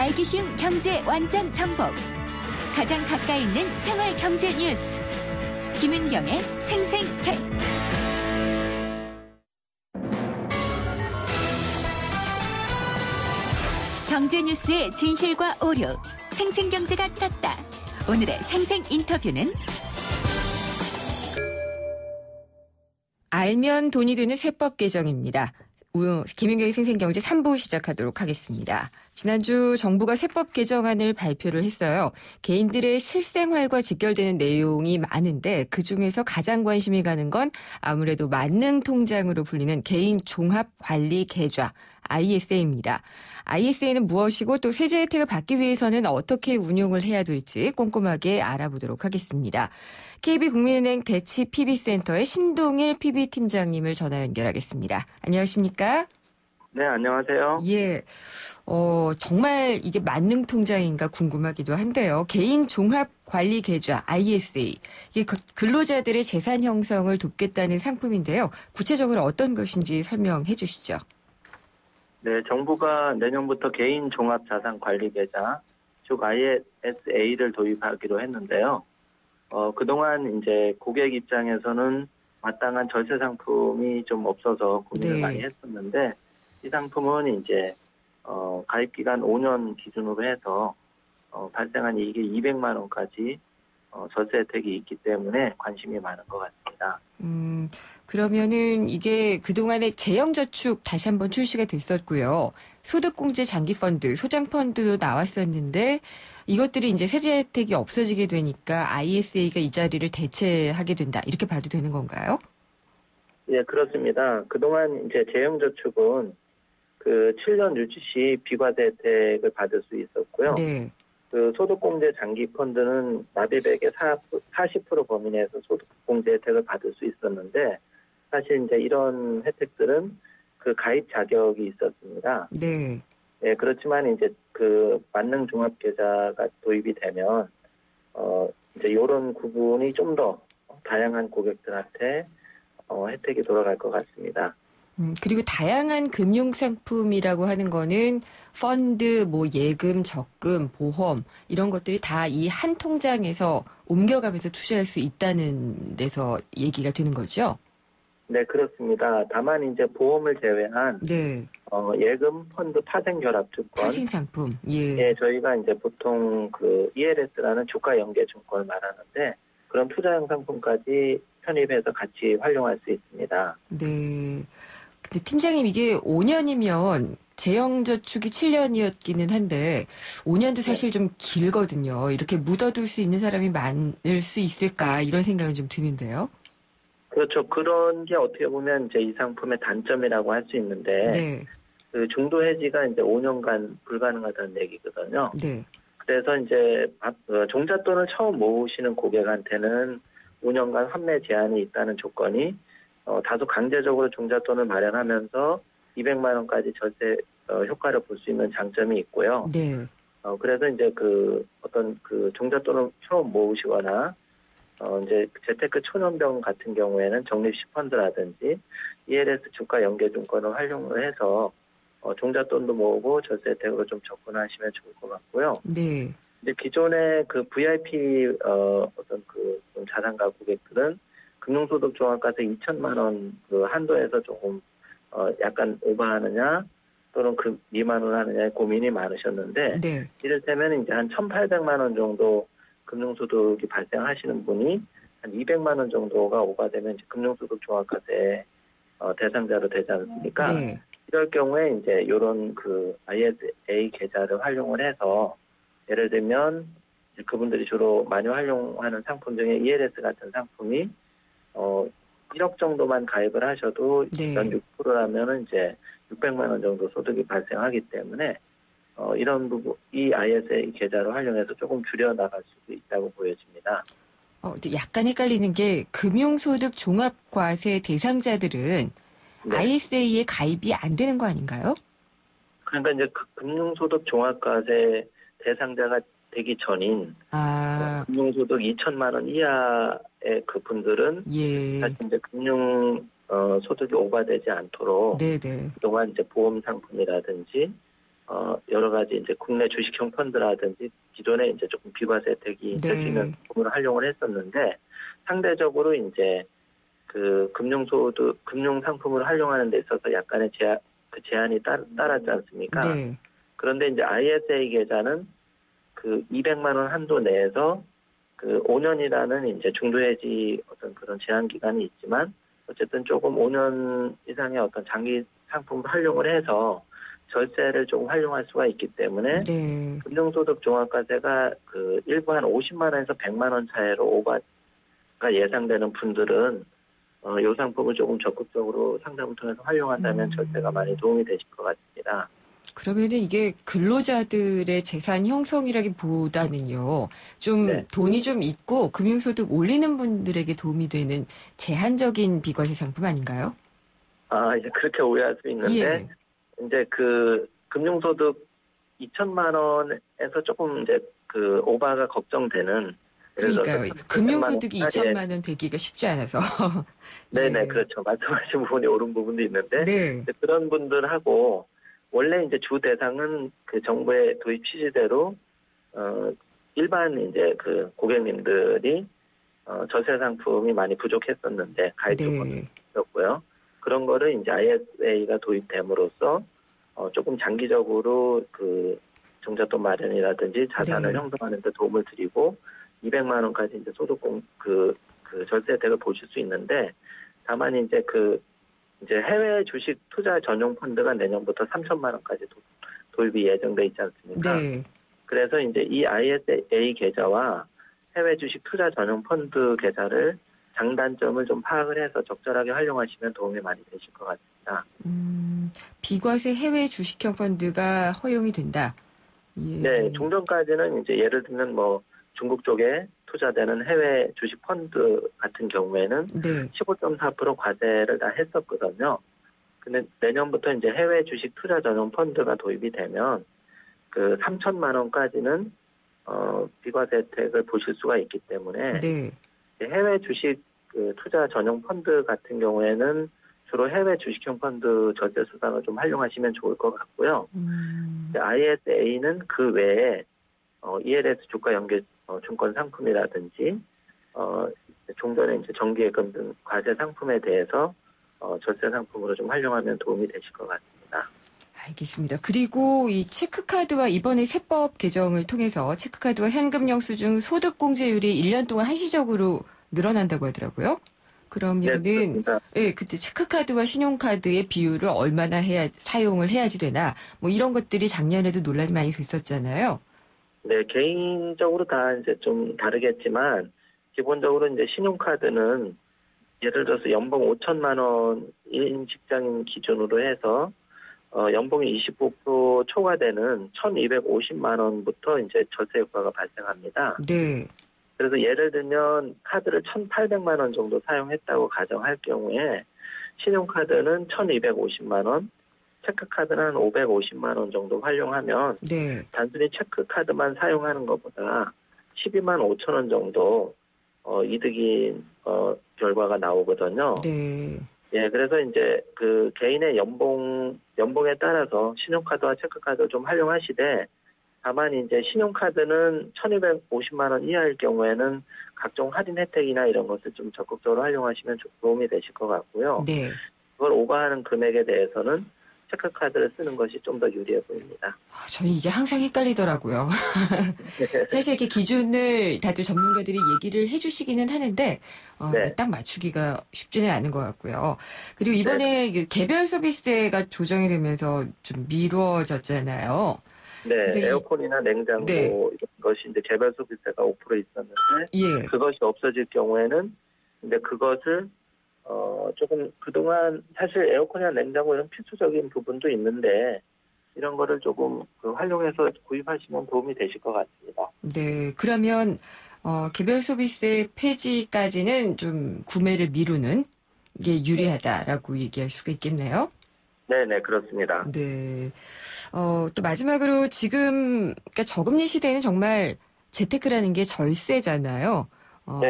알기 쉬운 경제 완전 정복. 가장 가까이 있는 생활 경제 뉴스. 김은경의 생생결. 경제 뉴스의 진실과 오류. 생생경제가 떴다. 오늘의 생생 인터뷰는 알면 돈이 되는 세법 개정입니다. 김은경의 생생경제 3부 시작하도록 하겠습니다. 지난주 정부가 세법 개정안을 발표를 했어요. 개인들의 실생활과 직결되는 내용이 많은데 그중에서 가장 관심이 가는 건 아무래도 만능통장으로 불리는 개인종합관리계좌 ISA입니다. ISA는 무엇이고 또 세제 혜택을 받기 위해서는 어떻게 운용을 해야 될지 꼼꼼하게 알아보도록 하겠습니다. KB국민은행 대치 PB센터의 신동일 PB팀장님을 전화 연결하겠습니다. 안녕하십니까? 네, 안녕하세요. 예, 정말 이게 만능통장인가 궁금하기도 한데요. 개인종합관리계좌 ISA, 이게 근로자들의 재산 형성을 돕겠다는 상품인데요. 구체적으로 어떤 것인지 설명해 주시죠. 네, 정부가 내년부터 개인종합자산관리계좌, 즉 ISA를 도입하기로 했는데요. 그동안 이제 고객 입장에서는 마땅한 절세 상품이 좀 없어서 고민을 많이 했었는데, 이 상품은 이제, 가입 기간 5년 기준으로 해서, 발생한 이익이 200만 원까지, 절세 혜택이 있기 때문에 관심이 많은 것 같습니다. 그러면은 이게 그동안에 재형저축 다시 한번 출시가 됐었고요. 소득공제 장기펀드, 소장펀드도 나왔었는데 이것들이 이제 세제 혜택이 없어지게 되니까 ISA가 이 자리를 대체하게 된다. 이렇게 봐도 되는 건가요? 예, 그렇습니다. 그동안 이제 재형저축은 그 7년 유지 시 비과세 혜택을 받을 수 있었고요. 네. 그 소득공제 장기펀드는 납입액의 40% 범위 내에서 소득공제 혜택을 받을 수 있었는데 사실 이제 이런 혜택들은 그 가입 자격이 있었습니다. 네. 예, 그렇지만 이제 그 만능 종합 계좌가 도입이 되면 이제 이런 부분이 좀 더 다양한 고객들한테 혜택이 돌아갈 것 같습니다. 그리고 다양한 금융상품이라고 하는 거는 펀드, 뭐 예금, 적금, 보험 이런 것들이 다 이 한 통장에서 옮겨가면서 투자할 수 있다는 데서 얘기가 되는 거죠? 네, 그렇습니다. 다만 이제 보험을 제외한 네. 예금, 펀드, 파생결합증권, 파생상품, 예. 예, 저희가 이제 보통 그 ELS라는 주가 연계 증권을 말하는데 그런 투자형 상품까지 편입해서 같이 활용할 수 있습니다. 네. 근데 팀장님 이게 5년이면 재형저축이 7년이었기는 한데 5년도 사실 좀 길거든요. 이렇게 묻어둘 수 있는 사람이 많을 수 있을까 이런 생각은 좀 드는데요. 그렇죠. 그런 게 어떻게 보면 이제 이 상품의 단점이라고 할 수 있는데 네. 그 중도 해지가 이제 5년간 불가능하다는 얘기거든요. 네. 그래서 이제 종잣돈을 처음 모으시는 고객한테는 5년간 환매 제한이 있다는 조건이 다소 강제적으로 종잣돈을 마련하면서 200만 원까지 절세 효과를 볼 수 있는 장점이 있고요. 네. 그래서 이제 그 어떤 그 종잣돈을 처음 모으시거나 이제 재테크 초년병 같은 경우에는 적립식 펀드라든지 ELS 주가 연계증권을 활용을 해서 종잣돈도 모으고 절세 혜택으로 좀 접근하시면 좋을 것 같고요. 네. 이제 기존의 그 VIP 어떤 그 자산가 고객들은 금융소득 종합과세 2천만 원 그 한도에서 조금 약간 오버하느냐 또는 그 미만으로 하느냐에 고민이 많으셨는데 네. 이를테면 이제 한 1,800만 원 정도 금융소득이 발생하시는 분이 한 200만 원 정도가 오버되면 이제 금융소득 종합과세 대상자로 되지 않습니까? 네. 이럴 경우에 이제 이런 그 ISA 계좌를 활용을 해서 예를 들면 그분들이 주로 많이 활용하는 상품 중에 ELS 같은 상품이 1억 정도만 가입을 하셔도 네. 연 6%라면은 이제 600만 원 정도 소득이 발생하기 때문에 이런 부분 이 ISA 계좌를 활용해서 조금 줄여 나갈 수도 있다고 보여집니다. 약간 헷갈리는 게 금융소득 종합과세 대상자들은 네. ISA에 가입이 안 되는 거 아닌가요? 그러니까 이제 금융소득 종합과세 대상자가 되기 전인 금융소득 2천만 원 이하의 그 분들은 예. 사실 이제 금융 소득이 오버되지 않도록 네네. 그동안 이제 보험 상품이라든지 여러 가지 이제 국내 주식형 펀드라든지 기존에 이제 조금 비과세 혜택이 될 수 있는 부분을 활용을 했었는데 상대적으로 이제 그 금융 상품을 활용하는 데 있어서 약간의 제한이 따랐지 않습니까? 네. 그런데 이제 ISA 계좌는 그 200만 원 한도 내에서 그 5년이라는 이제 중도해지 어떤 그런 제한 기간이 있지만 어쨌든 조금 5년 이상의 어떤 장기 상품을 활용을 해서 절세를 조금 활용할 수가 있기 때문에 네. 금융소득 종합과세가 그 일부 한 50만 원에서 100만 원 차이로 오바가 예상되는 분들은 이 상품을 조금 적극적으로 상담을 통해서 활용한다면 절세가 많이 도움이 되실 것 같습니다. 그러면은 이게 근로자들의 재산 형성이라기보다는요, 좀 네. 돈이 좀 있고 금융소득 올리는 분들에게 도움이 되는 제한적인 비과세 상품 아닌가요? 이제 그렇게 오해할 수 있는데, 예. 이제 그 금융소득 2천만 원에서 조금 이제 그 오바가 걱정되는. 그러니까요. 금융소득이 2천만 2천만 원 되기가 쉽지 않아서. 네네, 예. 그렇죠. 말씀하신 부분이 옳은 부분도 있는데, 네. 이제 그런 분들하고 원래 이제 주 대상은 그 정부의 도입 취지대로 일반 이제 그 고객님들이 절세 상품이 많이 부족했었는데 가입 조건이 있었고요. 그런 거를 이제 ISA가 도입됨으로써 조금 장기적으로 그 종잣돈 마련이라든지 자산을 형성하는 데 도움을 드리고 200만 원까지 이제 그 절세 혜택을 보실 수 있는데 다만 이제 이제 해외 주식 투자 전용 펀드가 내년부터 3천만 원까지 도입이 예정돼 있지 않습니까? 네. 그래서 이제 이 ISA 계좌와 해외 주식 투자 전용 펀드 계좌를 장단점을 좀 파악을 해서 적절하게 활용하시면 도움이 많이 되실 것 같습니다. 비과세 해외 주식형 펀드가 허용이 된다. 예. 네, 종전까지는 이제 예를 들면 뭐 중국 쪽에 투자되는 해외 주식 펀드 같은 경우에는 네. 15.4% 과세를 다 했었거든요. 근데 내년부터 이제 해외 주식 투자 전용 펀드가 도입이 되면 그 3천만 원까지는 비과세 혜택을 보실 수가 있기 때문에 네. 해외 주식 그 투자 전용 펀드 같은 경우에는 주로 해외 주식형 펀드 절세 수단을 좀 활용하시면 좋을 것 같고요. ISA는 그 외에 ELS 주가 연계 증권 상품이라든지 종전에 이제 정기예금 등 과세 상품에 대해서 절세 상품으로 좀 활용하면 도움이 되실 것 같습니다. 알겠습니다. 그리고 이 체크카드와 이번에 세법 개정을 통해서 체크카드와 현금 영수증 소득공제율이 1년 동안 한시적으로 늘어난다고 하더라고요. 그러면은 네, 그때 체크카드와 신용카드의 비율을 얼마나 사용을 해야지 되나 뭐 이런 것들이 작년에도 논란이 많이 있었잖아요. 네, 개인적으로 다 이제 좀 다르겠지만 기본적으로 이제 신용카드는 예를 들어서 연봉 5천만 원인 직장인 기준으로 해서 연봉이 25% 초과되는 1,250만 원부터 이제 절세 효과가 발생합니다. 네. 그래서 예를 들면 카드를 1,800만 원 정도 사용했다고 가정할 경우에 신용카드는 1,250만 원, 체크카드는 한 550만 원 정도 활용하면 단순히 체크카드만 사용하는 것보다 12만 5천 원 정도 이득인 결과가 나오거든요. 네. 예, 그래서 이제 그 개인의 연봉에 따라서 신용카드와 체크카드를 좀 활용하시되 다만 이제 신용카드는 1,250만 원 이하일 경우에는 각종 할인 혜택이나 이런 것을 좀 적극적으로 활용하시면 도움이 되실 것 같고요. 네. 그걸 오버하는 금액에 대해서는 체크카드를 쓰는 것이 좀 더 유리해 보입니다. 저는 이게 항상 헷갈리더라고요. 사실 이렇게 기준을 다들 전문가들이 얘기를 해주시기는 하는데 딱 맞추기가 쉽지는 않은 것 같고요. 그리고 이번에 그 개별 소비세가 조정이 되면서 좀 미뤄졌잖아요. 네, 에어컨이나 냉장고 이런 것이 이제 개별 소비세가 5% 있었는데 그것이 없어질 경우에는 근데 그것을 조금 그동안 사실 에어컨이나 냉장고 이런 필수적인 부분도 있는데 이런 거를 조금 활용해서 구입하시면 도움이 되실 것 같습니다. 네, 그러면 개별 소비세 폐지까지는 좀 구매를 미루는 게 유리하다라고 얘기할 수가 있겠네요. 네네, 그렇습니다. 네. 또 마지막으로 지금 그러니까 저금리 시대에는 정말 재테크라는 게 절세잖아요.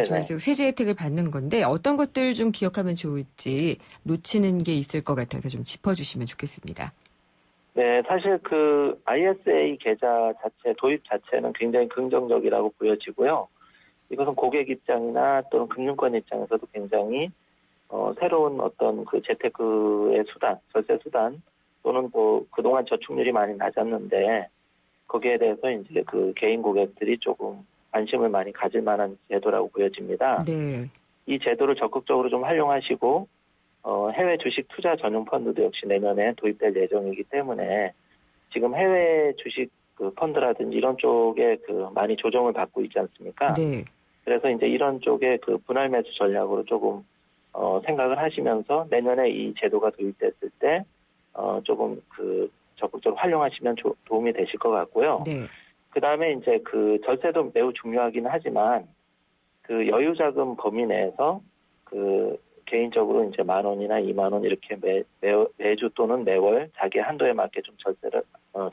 절세 세제 혜택을 받는 건데 어떤 것들 좀 기억하면 좋을지 놓치는 게 있을 것 같아서 좀 짚어주시면 좋겠습니다. 네, 사실 그 ISA 계좌 자체, 도입 자체는 굉장히 긍정적이라고 보여지고요. 이것은 고객 입장이나 또는 금융권 입장에서도 굉장히 새로운 어떤 그 재테크의 수단, 절세 수단 또는 뭐 그동안 저축률이 많이 낮았는데 거기에 대해서 이제 그 개인 고객들이 조금 관심을 많이 가질 만한 제도라고 보여집니다. 네. 이 제도를 적극적으로 좀 활용하시고 해외 주식 투자 전용 펀드도 역시 내년에 도입될 예정이기 때문에 지금 해외 주식 그 펀드라든지 이런 쪽에 그 많이 조정을 받고 있지 않습니까? 네. 그래서 이제 이런 쪽에 그 분할 매수 전략으로 조금 생각을 하시면서 내년에 이 제도가 도입됐을 때 조금 그 적극적으로 활용하시면 도움이 되실 것 같고요. 네. 그 다음에 이제 그 절세도 매우 중요하긴 하지만 그 여유자금 범위 내에서 그 개인적으로 이제 10,000원이나 20,000원 이렇게 매주 또는 매월 자기 한도에 맞게 좀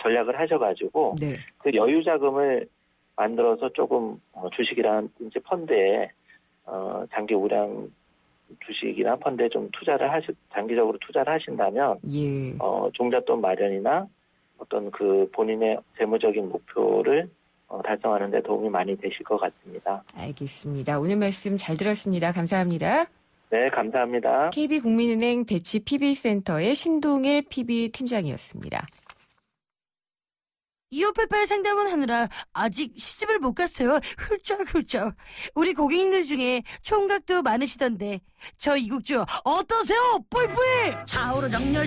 전략을 하셔가지고 네. 그 여유자금을 만들어서 조금 주식이라든지 펀드에 장기 우량 주식이나 펀드에 좀 장기적으로 투자를 하신다면 예. 종잣돈 마련이나 어떤 그 본인의 재무적인 목표를 달성하는 데 도움이 많이 되실 것 같습니다. 알겠습니다. 오늘 말씀 잘 들었습니다. 감사합니다. 네, 감사합니다. KB국민은행 배치 PB센터의 신동일 PB팀장이었습니다. 2588 상담원 하느라 아직 시집을 못 갔어요. 훌쩍훌쩍. 우리 고객님들 중에 총각도 많으시던데 저 이국주 어떠세요? 뿌이뿌이. 좌우로 정렬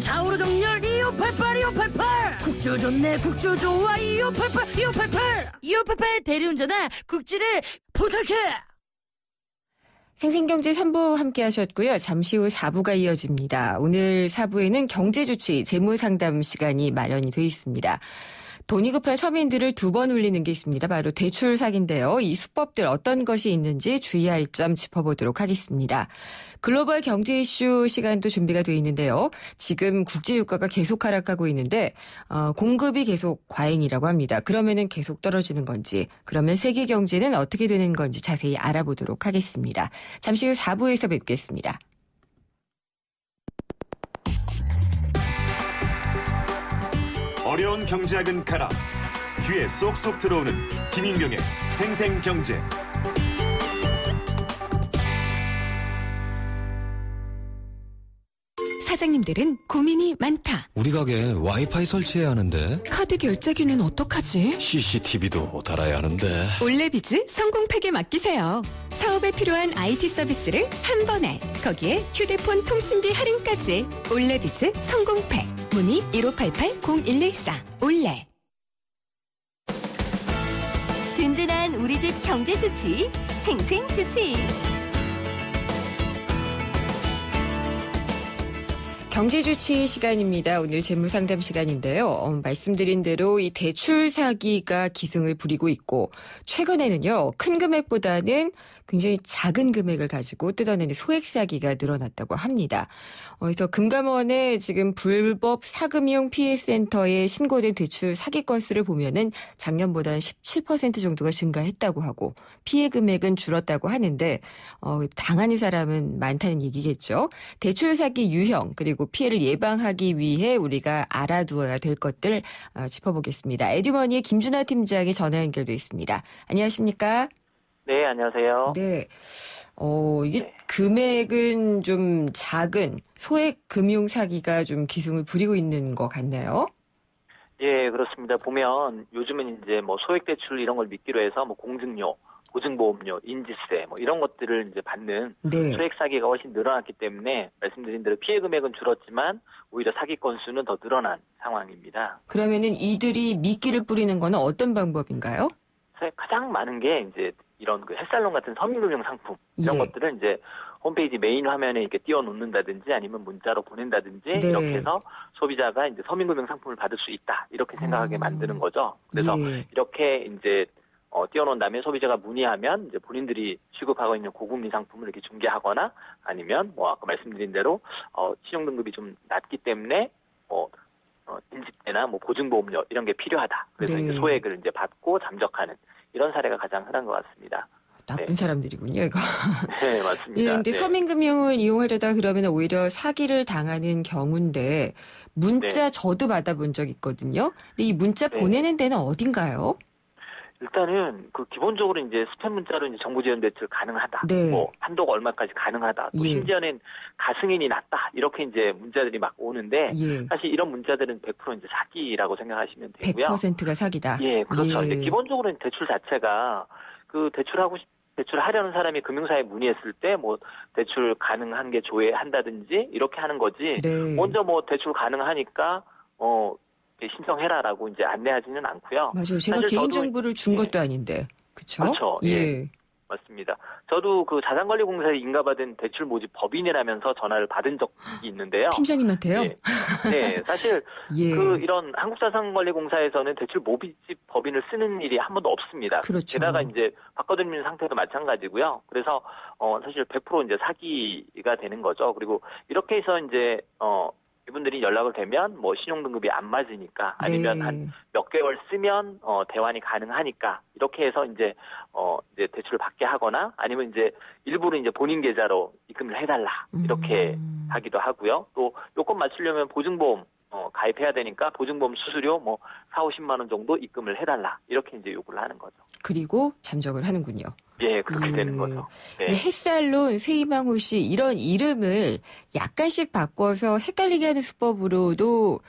2588 국주 좋네 국주 좋아 2588 대리운전아 국주를 부탁해. 생생경제 3부 함께 하셨고요. 잠시 후 4부가 이어집니다. 오늘 4부에는 경제주치 재무상담 시간이 마련이 되어 있습니다. 돈이 급한 서민들을 2번 울리는 게 있습니다. 바로 대출 사기인데요. 이 수법들 어떤 것이 있는지 주의할 점 짚어보도록 하겠습니다. 글로벌 경제 이슈 시간도 준비가 되어 있는데요. 지금 국제유가가 계속 하락하고 있는데 공급이 계속 과잉이라고 합니다. 그러면은 계속 떨어지는 건지, 그러면 세계 경제는 어떻게 되는 건지 자세히 알아보도록 하겠습니다. 잠시 후 4부에서 뵙겠습니다. 어려운 경제학은 가라. 귀에 쏙쏙 들어오는 김인경의 생생경제. 사장님들은 고민이 많다. 우리 가게 와이파이 설치해야 하는데 카드 결제기는 어떡하지? CCTV도 달아야 하는데 올레비즈 성공팩에 맡기세요. 사업에 필요한 IT 서비스를 한 번에, 거기에 휴대폰 통신비 할인까지. 올레비즈 성공팩. 문의 1588-0114 올레. 든든한 우리 집 경제주치 생생주치. 경제주치 시간입니다. 오늘 재무상담 시간인데요. 말씀드린 대로 이 대출 사기가 기승을 부리고 있고 최근에는요. 큰 금액보다는 굉장히 작은 금액을 가지고 뜯어내는 소액 사기가 늘어났다고 합니다. 그래서 금감원의 지금 불법 사금융 피해센터에 신고된 대출 사기 건수를 보면은 작년보다는 17% 정도가 증가했다고 하고 피해 금액은 줄었다고 하는데 당하는 사람은 많다는 얘기겠죠. 대출 사기 유형 그리고 피해를 예방하기 위해 우리가 알아두어야 될 것들 짚어보겠습니다. 에듀머니의 김준하 팀장이 전화 연결돼 있습니다. 안녕하십니까? 네, 안녕하세요. 네. 이게 금액은 좀 작은 소액 금융 사기가 좀 기승을 부리고 있는 것 같네요. 예, 그렇습니다. 보면 요즘은 이제 뭐 소액 대출 이런 걸 믿기로 해서 뭐 공증료, 보증보험료, 인지세 뭐 이런 것들을 이제 받는 네. 소액 사기가 훨씬 늘어났기 때문에 말씀드린 대로 피해 금액은 줄었지만 오히려 사기 건수는 더 늘어난 상황입니다. 그러면은 이들이 미끼를 뿌리는 거는 어떤 방법인가요? 가장 많은 게 이제 이런 그 햇살론 같은 서민금융 상품 이런 것들은 이제 홈페이지 메인 화면에 이렇게 띄워놓는다든지 아니면 문자로 보낸다든지 이렇게 해서 소비자가 이제 서민금융 상품을 받을 수 있다 이렇게 생각하게 만드는 거죠. 그래서 이렇게 이제 띄워놓은 다음에 소비자가 문의하면 이제 본인들이 취급하고 있는 고금리 상품을 이렇게 중개하거나 아니면 뭐 아까 말씀드린 대로 신용등급이 좀 낮기 때문에 인지세나 뭐 보증보험료 이런 게 필요하다. 그래서 이제 소액을 이제 받고 잠적하는 이런 사례가 가장 흔한 것 같습니다. 나쁜 사람들이군요, 이거. 네, 맞습니다. 예, 근데 네. 서민금융을 이용하려다 그러면 오히려 사기를 당하는 경우인데 문자 네. 저도 받아본 적 있거든요. 근데 이 문자 네. 보내는 데는 어딘가요? 일단은 그 기본적으로 이제 스팸 문자로 이제 정보 지원 대출 가능하다. 네. 뭐 한도가 얼마까지 가능하다. 또 예. 심지어는 가승인이 낮다. 이렇게 이제 문자들이 막 오는데 예. 사실 이런 문자들은 100% 이제 사기라고 생각하시면 되고요. 100%가 사기다. 예, 그렇죠. 예. 이제 기본적으로는 대출 자체가 그 대출하려는 사람이 금융사에 문의했을 때 뭐 대출 가능한 게 조회한다든지 이렇게 하는 거지. 네. 먼저 뭐 대출 가능하니까 신청해라라고 이제 안내하지는 않고요. 맞아요. 제가 사실 개인 저도- 정보를 준 예. 것도 아닌데. 그쵸? 그렇죠. 예. 맞습니다. 저도 그 자산관리공사에 인가받은 대출 모집 법인이라면서 전화를 받은 적이 있는데요. 팀장님한테요? 예. 네, 사실 예. 그 이런 한국자산관리공사에서는 대출 모집 법인을 쓰는 일이 한 번도 없습니다. 그렇죠. 게다가 이제 바꿔드리는 상태도 마찬가지고요. 그래서 사실 100% 이제 사기가 되는 거죠. 그리고 이렇게 해서 이제 이분들이 연락을 되면 뭐 신용등급이 안 맞으니까 아니면 네. 한 몇 개월 쓰면 대환이 가능하니까 이렇게 해서 이제 대출을 받게 하거나 아니면 이제 일부러 이제 본인 계좌로 입금을 해달라 이렇게 하기도 하고요. 또 요건 맞추려면 보증보험 가입해야 되니까 보증보험 수수료 뭐 4-50만 원 정도 입금을 해달라 이렇게 이제 요구를 하는 거죠. 그리고 잠적을 하는군요. 예, 그렇게 되는 거죠. 네. 햇살론, 세이망호씨 이런 이름을 약간씩 바꿔서 헷갈리게 하는 수법으로도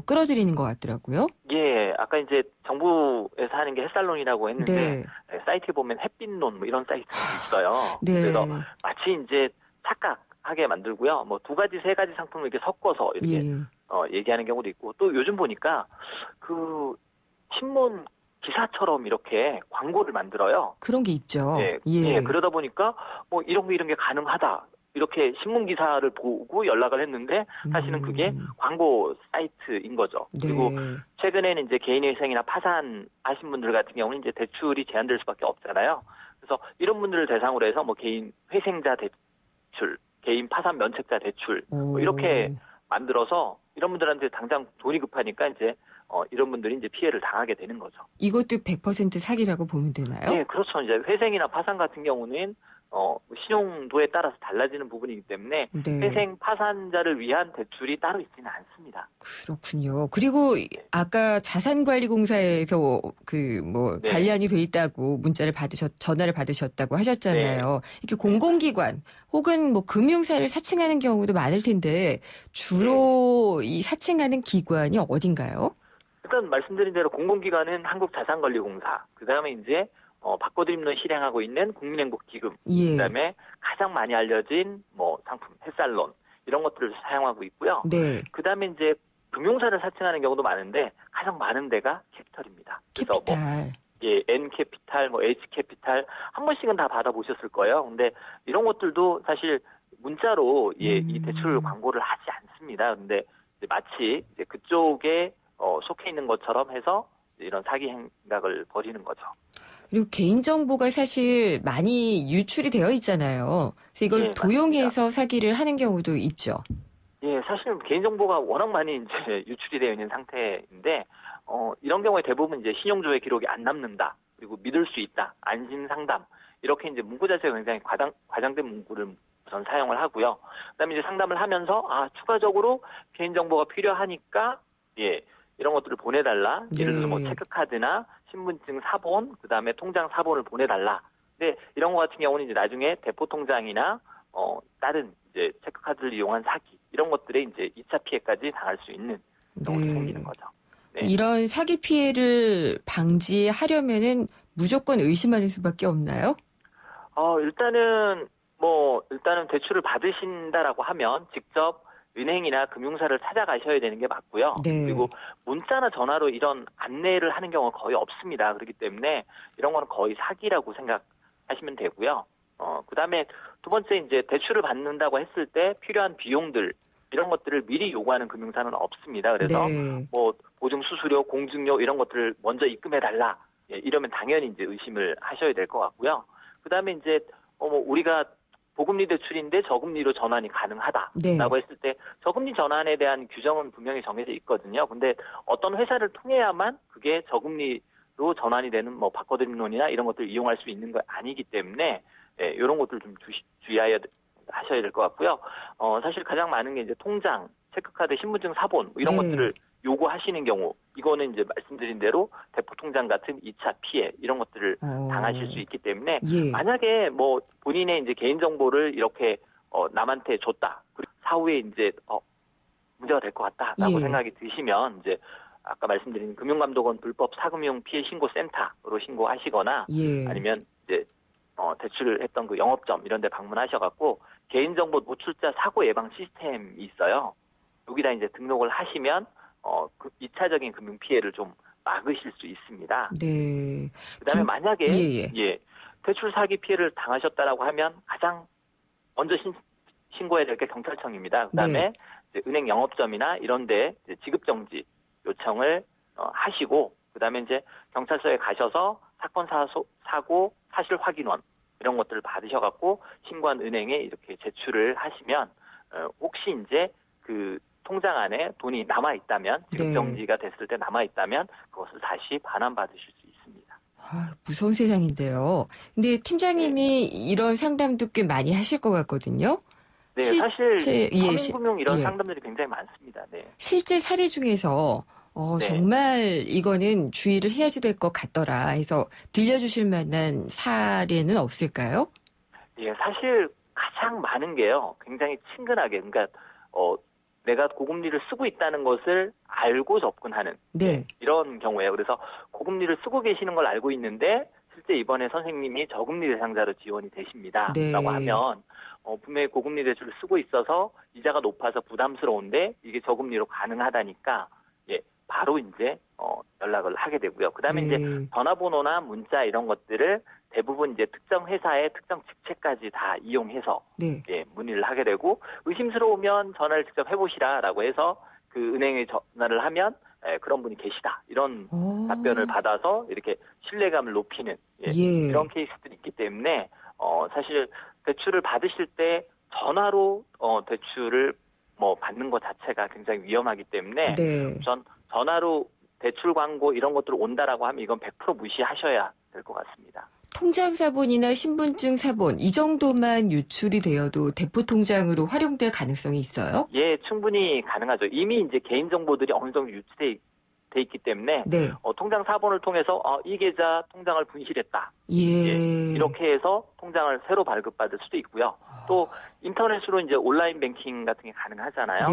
끌어들이는 것 같더라고요. 예, 아까 이제 정부에서 하는 게 햇살론이라고 했는데 네. 사이트에 보면 햇빛론 뭐 이런 사이트가 있어요. 네. 그래서 마치 이제 착각하게 만들고요. 뭐 2가지, 3가지 상품을 이렇게 섞어서 이렇게 예. 얘기하는 경우도 있고 또 요즘 보니까 그 신문 기사처럼 이렇게 광고를 만들어요. 그런 게 있죠. 예, 그러다 보니까 뭐 이런 게 가능하다. 이렇게 신문 기사를 보고 연락을 했는데 사실은 그게 광고 사이트인 거죠. 네. 그리고 최근에는 이제 개인회생이나 파산하신 분들 같은 경우는 이제 대출이 제한될 수밖에 없잖아요. 그래서 이런 분들을 대상으로 해서 뭐 개인 회생자 대출, 개인 파산 면책자 대출 뭐 이렇게 만들어서 이런 분들한테 당장 돈이 급하니까 이제 이런 분들이 이제 피해를 당하게 되는 거죠. 이것도 100% 사기라고 보면 되나요? 네, 그렇죠. 이제 회생이나 파산 같은 경우는 신용도에 따라서 달라지는 부분이기 때문에 네. 회생 파산자를 위한 대출이 따로 있지는 않습니다. 그렇군요. 그리고 아까 자산관리공사에서 네. 관련이 돼 있다고 전화를 받으셨다고 하셨잖아요. 이렇게 공공기관 혹은 뭐 금융사를 사칭하는 경우도 많을 텐데 주로 이 사칭하는 기관이 어딘가요? 일단 말씀드린 대로 공공기관은 한국자산관리공사, 그 다음에 이제 바꿔드림론 실행하고 있는 국민행복기금, 예. 그다음에 가장 많이 알려진 뭐 상품 햇살론 이런 것들을 사용하고 있고요. 네. 그다음에 이제 금융사를 사칭하는 경우도 많은데 가장 많은 데가 캐피털입니다. 그래서 캐피탈. N캐피탈, H캐피탈 한 번씩은 다 받아보셨을 거예요. 근데 이런 것들도 사실 문자로 이 대출 광고를 하지 않습니다. 근데 이제 마치 이제 그쪽에 속해 있는 것처럼 해서 이런 사기 행각을 벌이는 거죠. 그리고 개인정보가 사실 많이 유출이 되어 있잖아요. 그래서 이걸 예, 도용해서 맞습니다. 사기를 하는 경우도 있죠. 예, 사실 개인정보가 워낙 많이 이제 유출이 되어 있는 상태인데, 이런 경우에 대부분 이제 신용조회 기록이 안 남는다. 그리고 믿을 수 있다. 안심 상담. 이렇게 이제 문구 자체가 굉장히 과장된 문구를 우선 사용을 하고요. 그다음에 이제 상담을 하면서, 추가적으로 개인정보가 필요하니까, 이런 것들을 보내달라. 예를 들어서 뭐 체크카드나 신분증 사본, 그 다음에 통장 사본을 보내달라. 근데 이런 거 같은 경우는 이제 나중에 대포통장이나, 다른 이제 체크카드를 이용한 사기, 이런 것들에 이제 2차 피해까지 당할 수 있는 경우도 생기는 거죠. 네. 이런 사기 피해를 방지하려면은 무조건 의심하는 수밖에 없나요? 일단은 대출을 받으신다라고 하면 직접 은행이나 금융사를 찾아가셔야 되는 게 맞고요. 네. 그리고 문자나 전화로 이런 안내를 하는 경우가 거의 없습니다. 그렇기 때문에 이런 거는 거의 사기라고 생각하시면 되고요. 그다음에 두 번째 이제 대출을 받는다고 했을 때 필요한 비용들 이런 것들을 미리 요구하는 금융사는 없습니다. 그래서 뭐 보증 수수료, 공증료 이런 것들을 먼저 입금해 달라. 이러면 당연히 이제 의심을 하셔야 될 것 같고요. 그다음에 이제 우리가 고금리 대출인데 저금리로 전환이 가능하다라고 했을 때 저금리 전환에 대한 규정은 분명히 정해져 있거든요. 근데 어떤 회사를 통해야만 그게 저금리로 전환이 되는 뭐 바꿔드림론이나 이런 것들 이용할 수 있는 거 아니기 때문에 이런 것들 좀 주의하셔야 될 것 같고요. 사실 가장 많은 게 이제 통장, 체크카드, 신분증 사본 이런 것들을 요구하시는 경우 이거는 이제 말씀드린 대로 대포 통장 같은 2차 피해 이런 것들을 당하실 수 있기 때문에 만약에 뭐 본인의 이제 개인 정보를 이렇게 남한테 줬다. 그리고 사후에 이제 문제가 될 것 같다라고 생각이 드시면 이제 아까 말씀드린 금융감독원 불법 사금융 피해 신고 센터로 신고하시거나 아니면 이제 대출을 했던 그 영업점 이런 데 방문하셔갖고 개인정보 노출자 사고 예방 시스템이 있어요. 여기다 이제 등록을 하시면 그 2차적인 금융 피해를 좀 막으실 수 있습니다. 네. 그다음에 만약에 대출 사기 피해를 당하셨다라고 하면 가장 먼저 신고해야 될 게 경찰청입니다. 그다음에 이제 은행 영업점이나 이런데 지급정지 요청을 하시고 그다음에 이제 경찰서에 가셔서 사건 사고 사실 확인원 이런 것들을 받으셔갖고 신고한 은행에 이렇게 제출을 하시면 혹시 이제 그 통장 안에 돈이 남아 있다면 지급정지가 됐을 때 남아 있다면 그것을 다시 반환받으실 수 있습니다. 무서운 세상인데요. 근데 팀장님이 이런 상담도 꽤 많이 하실 것 같거든요. 네, 사실 서민금융 이런 상담들이 굉장히 많습니다. 네. 실제 사례 중에서 정말 이거는 주의를 해야지 될 것 같더라 해서 들려주실 만한 사례는 없을까요? 예, 사실 가장 많은 게요. 굉장히 친근하게 그러니까 내가 고금리를 쓰고 있다는 것을 알고 접근하는 이런 경우예요. 그래서 고금리를 쓰고 계시는 걸 알고 있는데 실제 이번에 선생님이 저금리 대상자로 지원이 되십니다. 라고 하면 분명히 고금리 대출을 쓰고 있어서 이자가 높아서 부담스러운데 이게 저금리로 가능하다니까 바로 이제 연락을 하게 되고요. 그다음에 이제 전화번호나 문자 이런 것들을 대부분 이제 특정 회사의 특정 직책까지 다 이용해서 문의를 하게 되고 의심스러우면 전화를 직접 해보시라라고 해서 그 은행에 전화를 하면 그런 분이 계시다 이런 답변을 받아서 이렇게 신뢰감을 높이는 이런 케이스들이 있기 때문에 사실 대출을 받으실 때 전화로 대출을 받는 것 자체가 굉장히 위험하기 때문에 우선 전화로 대출 광고 이런 것들 온다라고 하면 이건 100% 무시하셔야 될 것 같습니다. 통장 사본이나 신분증 사본 이 정도만 유출이 되어도 대포 통장으로 활용될 가능성이 있어요? 예, 충분히 가능하죠. 이미 이제 개인 정보들이 어느 정도 유출돼 있기 때문에 통장 사본을 통해서 이 계좌 통장을 분실했다. 이렇게 해서 통장을 새로 발급받을 수도 있고요. 또 인터넷으로 이제 온라인 뱅킹 같은 게 가능하잖아요.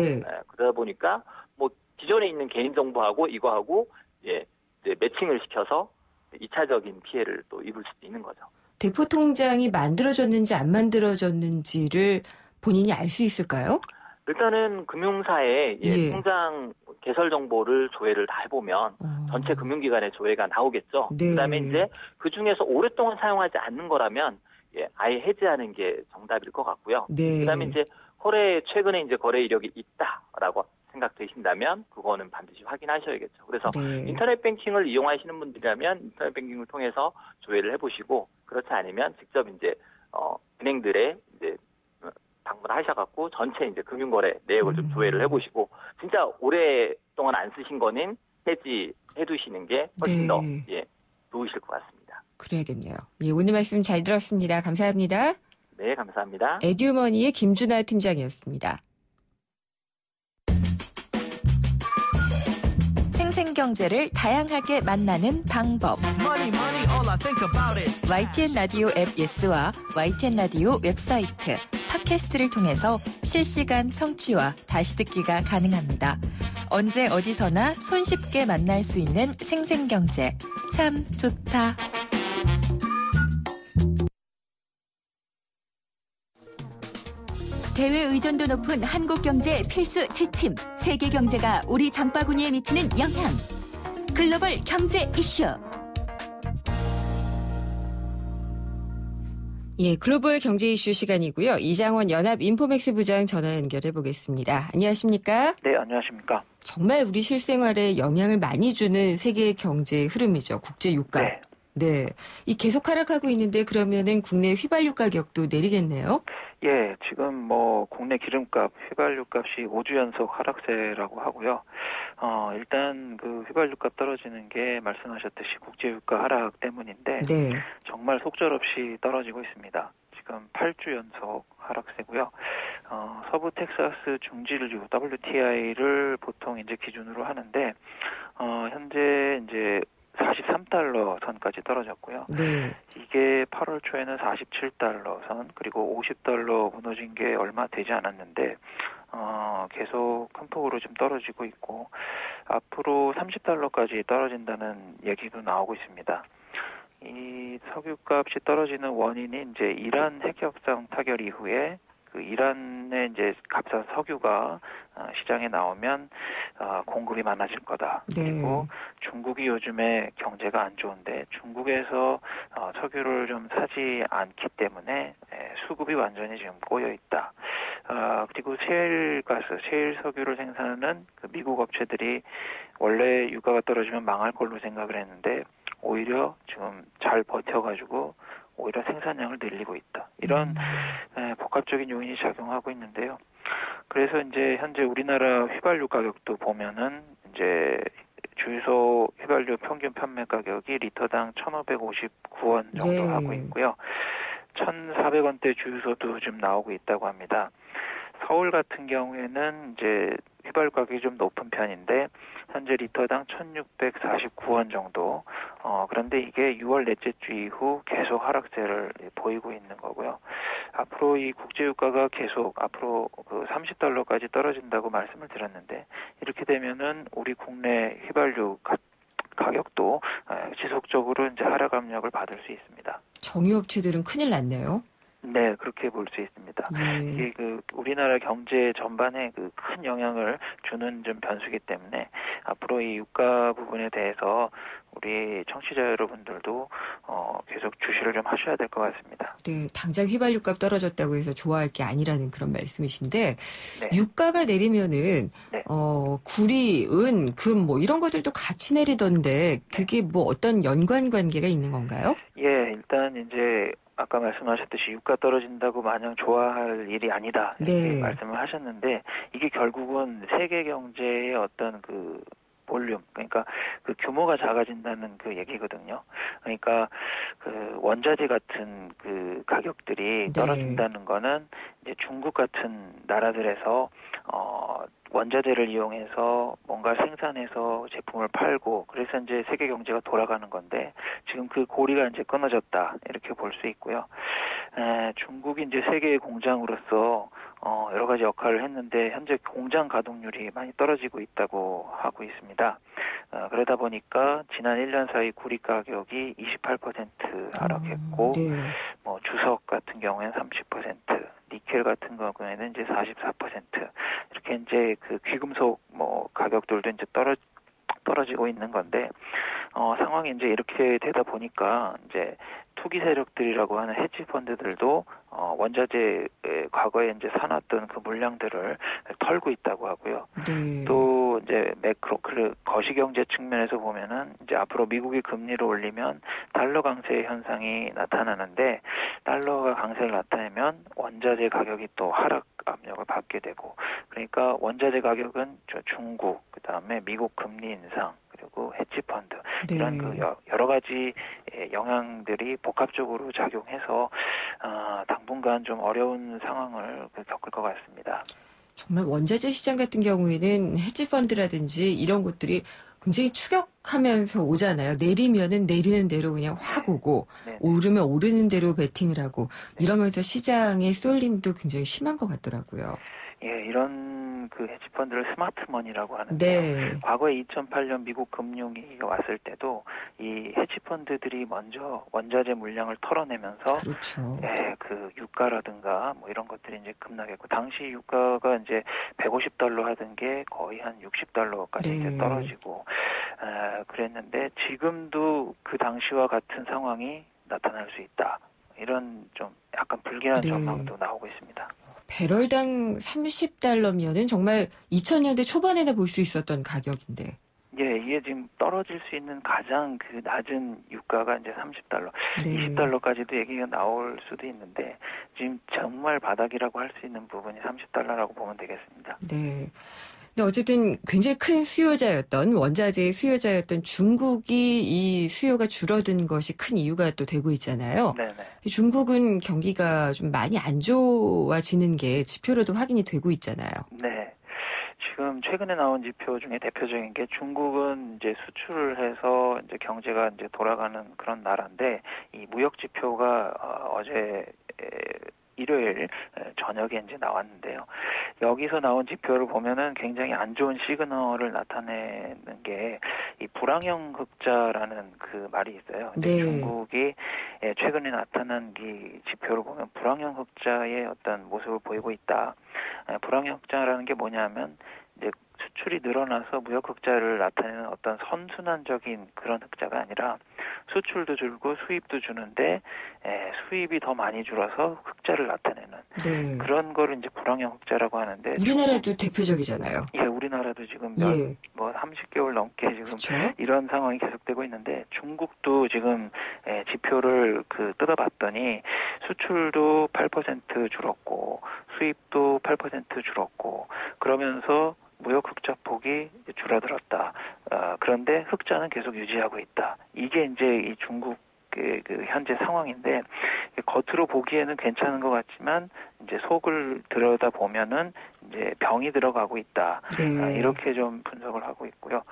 그러다 보니까 뭐 기존에 있는 개인 정보하고 이거하고 이제 매칭을 시켜서 2차적인 피해를 또 입을 수도 있는 거죠. 대포 통장이 만들어졌는지 안 만들어졌는지를 본인이 알 수 있을까요? 일단은 금융사에 통장 개설 정보를 조회를 다 해보면 전체 금융기관의 조회가 나오겠죠. 그다음에 이제 그 중에서 오랫동안 사용하지 않는 거라면 아예 해지하는 게 정답일 것 같고요. 그다음에 이제 최근에 이제 거래 이력이 있다라고 생각되신다면 그거는 반드시 확인하셔야겠죠. 그래서 인터넷 뱅킹을 이용하시는 분들이라면 인터넷 뱅킹을 통해서 조회를 해보시고 그렇지 않으면 직접 이제 은행들의 이제 방문하셔갖고 전체 이제 금융거래 내역을 좀 조회를 해보시고 진짜 오랫동안 안 쓰신 거는 해지해두시는 게 훨씬 더 좋으실 것 같습니다. 그래야겠네요. 오늘 말씀 잘 들었습니다. 감사합니다. 네, 감사합니다. 에듀머니의 김준하 팀장이었습니다. 생생경제를 다양하게 만나는 방법. YTN 라디오 앱 예스와 YTN 라디오 웹사이트, 팟캐스트를 통해서 실시간 청취와 다시 듣기가 가능합니다. 언제 어디서나 손쉽게 만날 수 있는 생생경제. 참 좋다. 대외 의존도 높은 한국 경제의 필수 지침, 세계 경제가 우리 장바구니에 미치는 영향. 글로벌 경제 이슈. 글로벌 경제 이슈 시간이고요. 이장원 연합 인포맥스 부장 전화 연결해 보겠습니다. 안녕하십니까? 네, 안녕하십니까? 정말 우리 실생활에 영향을 많이 주는 세계 경제 흐름이죠. 국제 유가. 네. 이 계속 하락하고 있는데 그러면은 국내 휘발유 가격도 내리겠네요? 예, 지금 국내 기름값, 휘발유 값이 5주 연속 하락세라고 하고요. 일단 그 휘발유값 떨어지는 게 말씀하셨듯이 국제유가 하락 때문인데 네. 정말 속절없이 떨어지고 있습니다. 지금 8주 연속 하락세고요. 서부 텍사스 중진류 WTI를 보통 이제 기준으로 하는데 현재 이제 43달러 선까지 떨어졌고요. 네. 이게 8월 초에는 47달러 선 그리고 50달러 무너진 게 얼마 되지 않았는데 계속 큰 폭으로 좀 떨어지고 있고 앞으로 30달러까지 떨어진다는 얘기도 나오고 있습니다. 이 석유값이 떨어지는 원인이 이제 이란 핵협상 타결 이후에 그 이란의 이제 값싼 석유가 시장에 나오면 공급이 많아질 거다. 네. 그리고 중국이 요즘에 경제가 안 좋은데 중국에서 석유를 좀 사지 않기 때문에 수급이 완전히 지금 꼬여 있다. 그리고 셰일 석유를 생산하는 그 미국 업체들이 원래 유가가 떨어지면 망할 걸로 생각을 했는데 오히려 지금 잘 버텨가지고 오히려 생산량을 늘리고 있다. 이런 복합적인 요인이 작용하고 있는데요. 그래서 이제 현재 우리나라 휘발유 가격도 보면은 이제 주유소 휘발유 평균 판매 가격이 리터당 1,559원 정도 네. 하고 있고요. 1,400원대 주유소도 좀 나오고 있다고 합니다. 서울 같은 경우에는 이제 휘발유 가격이 좀 높은 편인데 현재 리터당 1,649원 정도. 그런데 이게 6월 넷째 주 이후 계속 하락세를 보이고 있는 거고요. 앞으로 이 국제유가가 계속 앞으로 그 30달러까지 떨어진다고 말씀을 드렸는데 이렇게 되면은 우리 국내 휘발유 가격도 지속적으로 이제 하락 압력을 받을 수 있습니다. 정유업체들은 큰일 났네요. 네, 그렇게 볼 수 있습니다. 이게 그 우리나라 경제 전반에 그 큰 영향을 주는 좀 변수기 때문에 앞으로 이 유가 부분에 대해서 우리 청취자 여러분들도 계속 주시를 좀 하셔야 될 것 같습니다. 네, 당장 휘발유값 떨어졌다고 해서 좋아할 게 아니라는 그런 말씀이신데 네. 유가가 내리면은 네. 구리, 은, 금 뭐 이런 것들도 같이 내리던데 그게 뭐 어떤 연관 관계가 있는 건가요? 예, 일단 이제 아까 말씀하셨듯이 유가 떨어진다고 마냥 좋아할 일이 아니다 이렇게 네. 말씀을 하셨는데 이게 결국은 세계 경제의 어떤 그 볼륨 그러니까 그 규모가 작아진다는 그 얘기거든요. 그러니까 그 원자재 같은 그 가격들이 떨어진다는 거는 이제 중국 같은 나라들에서 원자재를 이용해서 뭔가 생산해서 제품을 팔고 그래서 이제 세계 경제가 돌아가는 건데 지금 그 고리가 이제 끊어졌다 이렇게 볼 수 있고요. 중국이 이제 세계의 공장으로서 여러 가지 역할을 했는데 현재 공장 가동률이 많이 떨어지고 있다고 하고 있습니다. 그러다 보니까 지난 1년 사이 구리 가격이 28% 하락했고 뭐 주석 같은 경우에는 30%, 니켈 같은 경우에는 이제 44% 이렇게 이제 그 귀금속 뭐 가격들도 이제 떨어지고 있는 건데 상황이 이제 이렇게 되다 보니까 이제 투기 세력들이라고 하는 헤지 펀드들도 원자재 과거에 이제 사놨던 그 물량들을 털고 있다고 하고요. 또 이제 매크로 거시경제 측면에서 보면은 이제 앞으로 미국이 금리를 올리면 달러 강세 현상이 나타나는데 달러가 강세를 나타내면 원자재 가격이 또 하락 압력을 받게 되고 그러니까 원자재 가격은 중국 그다음에 미국 금리 인상 그리고 헤지펀드 이런 그 여러 가지 영향들이 복합적으로 작용해서 당분간 좀 어려운 상황을 겪을 것 같습니다. 정말 원자재 시장 같은 경우에는 헤지펀드라든지 이런 것들이 굉장히 추격하면서 오잖아요. 내리면은 내리는 대로 그냥 확 오고 오르면 오르는 대로 베팅을 하고 이러면서 시장의 쏠림도 굉장히 심한 것 같더라고요. 예, 이런 그 헤지펀드를 스마트머니라고 하는데요. 과거에 2008년 미국 금융위기가 왔을 때도 이 헤지펀드들이 먼저 원자재 물량을 털어내면서 예, 그 유가라든가 뭐 이런 것들이 이제 급락했고 당시 유가가 이제 150달러 하던 게 거의 한 60달러까지 이제 떨어지고 그랬는데 지금도 그 당시와 같은 상황이 나타날 수 있다. 이런 좀 약간 불길한 전망도 나오고 있습니다. 배럴당 30달러면은 정말 2000년대 초반에나 볼 수 있었던 가격인데. 예, 이게 지금 떨어질 수 있는 가장 그 낮은 유가가 이제 30달러, 20달러까지도 얘기가 나올 수도 있는데 지금 정말 바닥이라고 할 수 있는 부분이 30달러라고 보면 되겠습니다. 네. 근데 어쨌든 굉장히 큰 수요자였던 원자재의 수요자였던 중국이 이 수요가 줄어든 것이 큰 이유가 또 되고 있잖아요. 네네. 중국은 경기가 좀 많이 안 좋아지는 게 지표로도 확인이 되고 있잖아요. 네. 지금 최근에 나온 지표 중에 대표적인 게 중국은 이제 수출을 해서 이제 경제가 이제 돌아가는 그런 나라인데 이 무역 지표가 어제 일요일 저녁에 이제 나왔는데요. 여기서 나온 지표를 보면은 굉장히 안 좋은 시그널을 나타내는 게 이 불황형 흑자라는 그 말이 있어요. 네. 중국이 최근에 나타난 이 지표를 보면 불황형 흑자의 어떤 모습을 보이고 있다. 불황형 흑자라는 게 뭐냐면 이제 수출이 늘어나서 무역 흑자를 나타내는 어떤 선순환적인 그런 흑자가 아니라 수출도 줄고 수입도 주는데 수입이 더 많이 줄어서 흑자를 나타내는 네. 그런 거를 이제 불황형 흑자라고 하는데 우리나라도 대표적이잖아요. 예, 우리나라도 지금 예. 뭐 30개월 넘게 지금 그렇죠? 이런 상황이 계속되고 있는데 중국도 지금 지표를 뜯어봤더니 수출도 8% 줄었고 수입도 8% 줄었고 그러면서 무역 흑자 폭이 줄어들었다. 그런데 흑자는 계속 유지하고 있다. 이게 이제 이 중국 그 현재 상황인데 겉으로 보기에는 괜찮은 것 같지만 이제 속을 들여다 보면은 이제 병이 들어가고 있다. 네. 이렇게 좀 분석을 하고 있고요.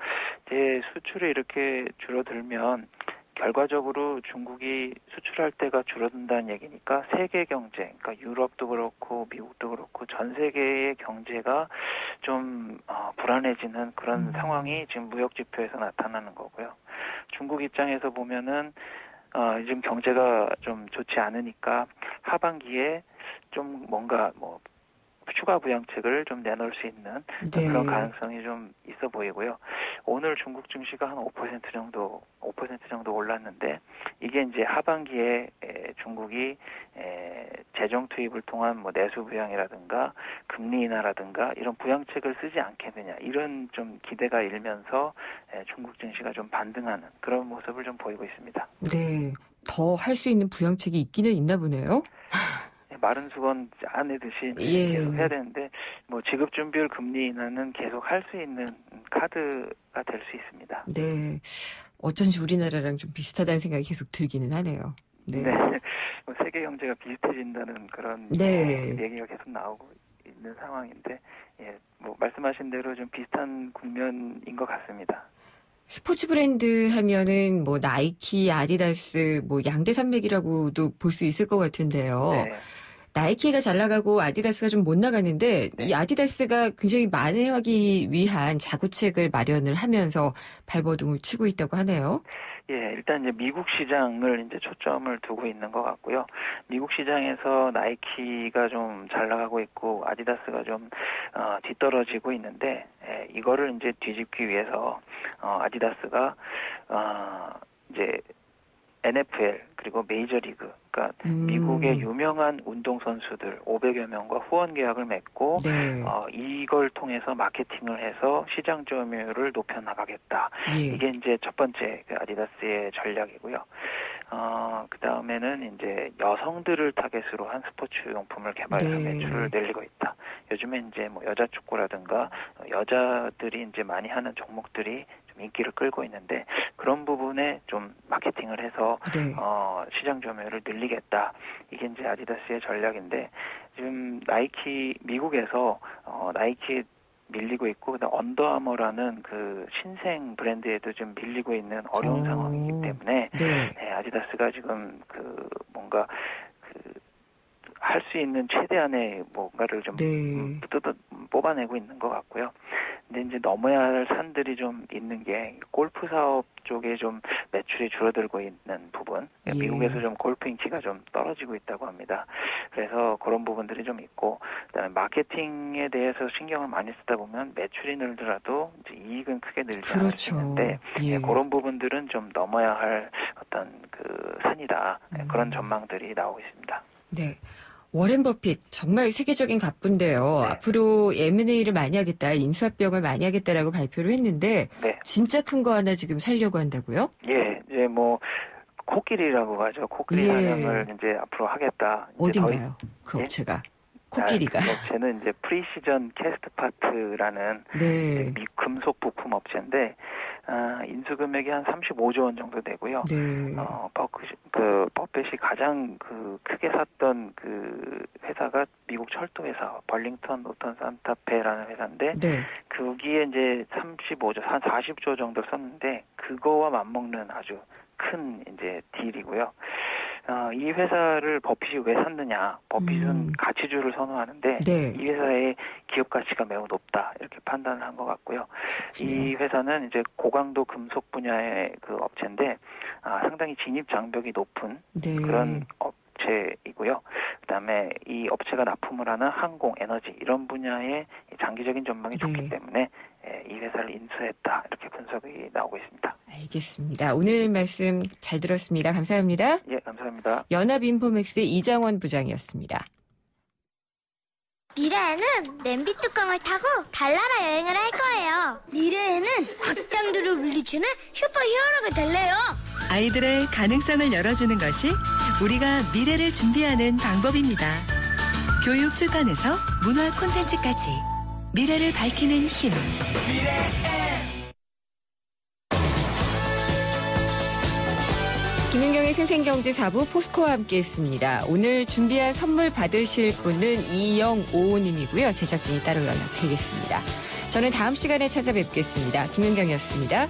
이제 수출이 이렇게 줄어들면 결과적으로 중국이 수출할 때가 줄어든다는 얘기니까 세계 경제, 그러니까 유럽도 그렇고 미국도 그렇고 전 세계의 경제가 좀 불안해지는 그런 상황이 지금 무역 지표에서 나타나는 거고요. 중국 입장에서 보면은 지금 경제가 좀 좋지 않으니까 하반기에 좀 뭔가 뭐 추가 부양책을 좀 내놓을 수 있는 네. 그런 가능성이 좀 있어 보이고요. 오늘 중국 증시가 한 5% 정도 올랐는데 이게 이제 하반기에 중국이 재정 투입을 통한 뭐 내수 부양이라든가 금리 인하라든가 이런 부양책을 쓰지 않겠느냐 이런 좀 기대가 일면서 중국 증시가 좀 반등하는 그런 모습을 좀 보이고 있습니다. 네. 더 할 수 있는 부양책이 있기는 있나 보네요. 마른 수건 안내듯이 예. 계속 해야 되는데 뭐 지급 준비율 금리 인하는 계속 할 수 있는 카드가 될 수 있습니다. 네. 어쩐지 우리나라랑 좀 비슷하다는 생각이 계속 들기는 하네요. 네. 네. 뭐 세계 경제가 비슷해진다는 그런 네. 얘기가 계속 나오고 있는 상황인데 예, 뭐 말씀하신 대로 좀 비슷한 국면인 것 같습니다. 스포츠 브랜드 하면은 뭐 나이키, 아디다스, 뭐 양대 산맥이라고도 볼 수 있을 것 같은데요. 네. 나이키가 잘 나가고 아디다스가 좀 못 나가는데 네. 이 아디다스가 굉장히 만회하기 위한 자구책을 마련을 하면서 발버둥을 치고 있다고 하네요. 예, 일단 이제 미국 시장을 이제 초점을 두고 있는 것 같고요. 미국 시장에서 나이키가 좀 잘 나가고 있고 아디다스가 좀 뒤떨어지고 있는데 이거를 이제 뒤집기 위해서 아디다스가 이제 NFL 그리고 메이저리그 그러니까 미국의 유명한 운동선수들 500여 명과 후원 계약을 맺고 네. 이걸 통해서 마케팅을 해서 시장 점유율을 높여나가겠다. 예. 이게 이제 첫 번째 그 아디다스의 전략이고요. 그 다음에는 이제 여성들을 타겟으로 한 스포츠 용품을 개발해서 네. 매출을 늘리고 있다. 요즘에 이제 뭐 여자 축구라든가 여자들이 이제 많이 하는 종목들이 좀 인기를 끌고 있는데 그런 부분에 좀 마케팅을 해서 네. 시장 점유율을 늘리겠다. 이게 이제 아디다스의 전략인데 지금 나이키 미국에서 나이키 밀리고 있고 그다음 언더아머라는 그 신생 브랜드에도 좀 밀리고 있는 어려운 상황이기 때문에 네. 아디다스가 지금 그 뭔가 할 수 있는 최대한의 뭔가를 좀 네. 뽑아내고 있는 것 같고요. 근데 이제 넘어야 할 산들이 좀 있는 게 골프 사업 쪽에 좀 매출이 줄어들고 있는 부분. 예. 미국에서 좀 골프 인기가 좀 떨어지고 있다고 합니다. 그래서 그런 부분들이 좀 있고, 그다음에 마케팅에 대해서 신경을 많이 쓰다 보면 매출이 늘더라도 이제 이익은 크게 늘지 않을 수 그렇죠. 있는데 예. 그런 부분들은 좀 넘어야 할 어떤 그 산이다. 그런 전망들이 나오고 있습니다. 네. 워렌 버핏 정말 세계적인 갑부인데요. 네. 앞으로 M&A를 많이 하겠다, 인수합병을 많이 하겠다라고 발표를 했는데 네. 진짜 큰 거 하나 지금 살려고 한다고요? 예, 이제 뭐 코끼리라고 하죠. 코끼리 예. 사냥을 이제 앞으로 하겠다. 이제 어딘가요? 그 예? 업체가. 코끼리가. 그 업체는 이제 프리시전 캐스트파트라는 네. 금속 부품 업체인데 인수 금액이 한 35조 원 정도 되고요. 네. 버핏이 가장 크게 샀던 그 회사가 미국 철도 회사 벌링턴 노턴 산타페라는 회사인데 네. 거기에 이제 35조 한 40조 정도 썼는데 그거와 맞먹는 아주 큰 이제 딜이고요. 이 회사를 버핏이 왜 샀느냐? 버핏은 가치주를 선호하는데 네. 이 회사의 기업 가치가 매우 높다 이렇게 판단을 한 것 같고요. 이 회사는 이제 고강도 금속 분야의 그 업체인데 상당히 진입 장벽이 높은 네. 그런 업체이고요. 그다음에 이 업체가 납품을 하는 항공, 에너지 이런 분야의 장기적인 전망이 좋기 네. 때문에 이 회사를 인수했다 이렇게 분석이 나오고 있습니다. 알겠습니다. 오늘 말씀 잘 들었습니다. 감사합니다. 예, 감사합니다. 연합인포맥스의 이장원 부장이었습니다. 미래에는 냄비 뚜껑을 타고 달나라 여행을 할 거예요. 미래에는 악당들을 물리치는 슈퍼히어로가 될래요. 아이들의 가능성을 열어주는 것이 우리가 미래를 준비하는 방법입니다. 교육 출판에서 문화 콘텐츠까지 미래를 밝히는 힘. 김윤경의 생생경제 4부 포스코와 함께했습니다. 오늘 준비한 선물 받으실 분은 2055님이고요. 제작진이 따로 연락드리겠습니다. 저는 다음 시간에 찾아뵙겠습니다. 김윤경이었습니다.